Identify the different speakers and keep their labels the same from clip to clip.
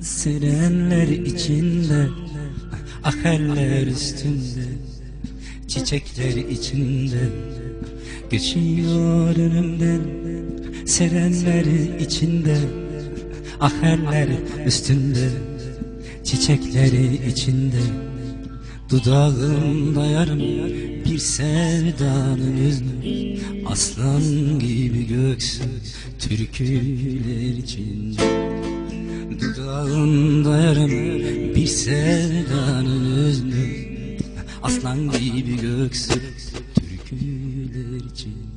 Speaker 1: Sirenler içinde, aheller üstünde, çiçekler içinde, geçiyor önümden. Sirenler içinde, aheller üstünde, çiçekleri içinde, dudağımda yarım bir sevdanın hüznü, aslan gibi göksü türküler içinde. Dudağında yarım bir sevdanın hüznü, aslan gibi göksü türküler içinde.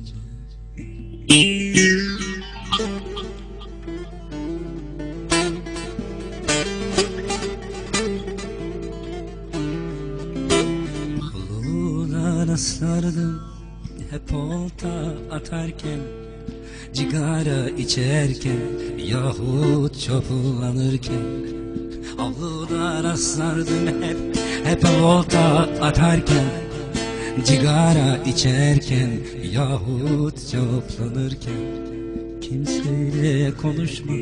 Speaker 1: Koluna sardım hep olta atarken, cigara içerken yahut çoplanırken. Avluda rastlardım hep volta atarken, cigara içerken yahut çoplanırken. Kimseyle konuşma,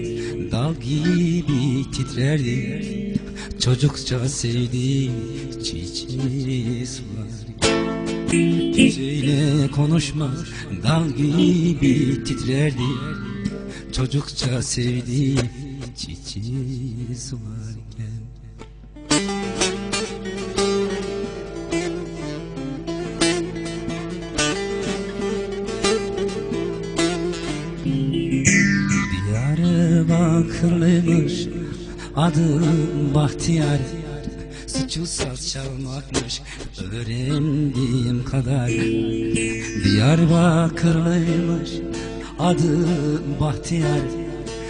Speaker 1: dal gibi titrerdi, çocukça sevdiğim çiçeği sularken. Kimseyle konuşma, dal gibi titrerdi, çocukça sevdiğim çiçeği sularken. Diyarbakırlıymış, adı Bahtiyar, suçu saz çalmakmış öğrendiğim kadar. Diyarbakırlıymış, adı Bahtiyar,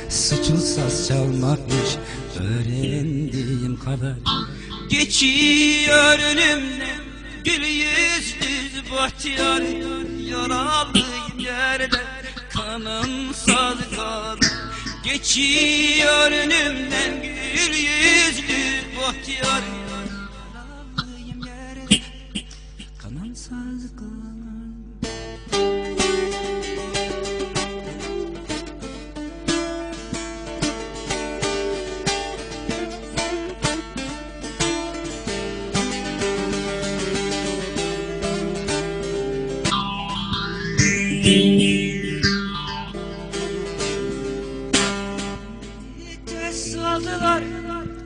Speaker 1: suçu saz çalmakmış öğrendiğim kadar.
Speaker 2: Geçiyor önümden gül yüzlü Bahtiyar, yaralıyım yerde kanım saz kalır. Geçiyor önümden gül yüzlü Bahtiyar, yaralıyım yerde kanım saz kalır. Vites aldılar,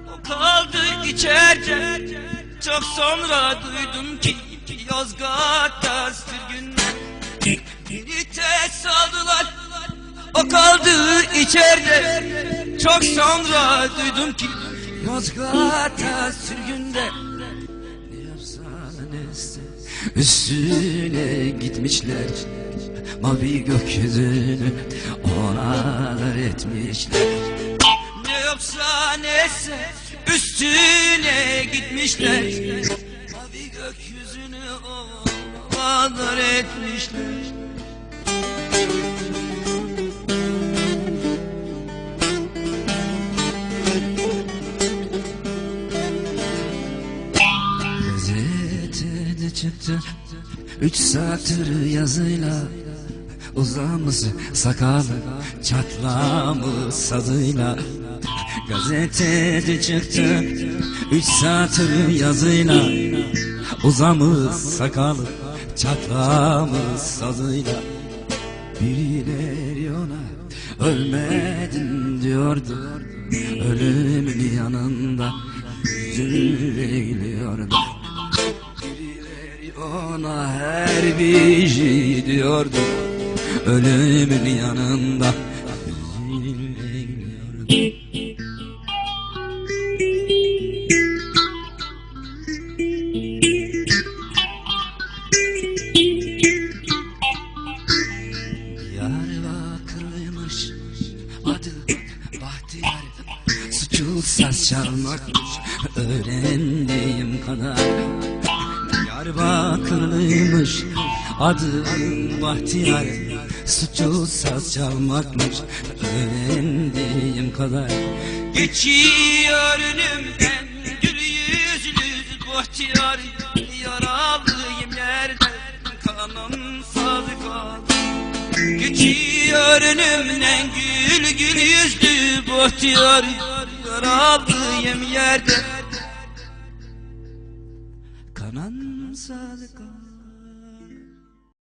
Speaker 2: o kaldı içeride. Çok sonra duydum ki Yozgat'ta sürgünler. Vites aldılar, o kaldı içeride. Çok sonra duydum ki Yozgat'ta sürgünde.
Speaker 1: Ne yapsan neyse, üstüne gitmişler, mavi gökyüzünü ona dar etmişler.
Speaker 2: Ne yapsa neyse üstüne gitmişler, mavi gökyüzünü ona dar etmişler.
Speaker 1: Gazetede çıktı 3 satır yazıyla, uzamış sakalı, çatlamış sazıyla. Gazetede çıktı 3 satır yazıyla, uzamış sakalı, çatlamış sazıyla. Birileri ona ölmedin diyordu, ölümün yanında yüzünü eğiliyordu. Birileri ona her bir şey diyordu, ölümün yanında yüzünü eğiliyordu. Diyarbakırlıymış, adı Bahtiyar, suçu saz çalmakmış öğrendiğim kadar. Diyarbakırlıymış, adı Bahtiyar, suçu saz çalmakmış öğrendiğim kadar.
Speaker 2: Geçiyor önümden gül yüzlü Bahtiyar, yaralıyım yerde kanım saz kalır. Geçiyor önümden gül yüzlü Bahtiyar, yaralıyım yerde.
Speaker 1: Kanan sadık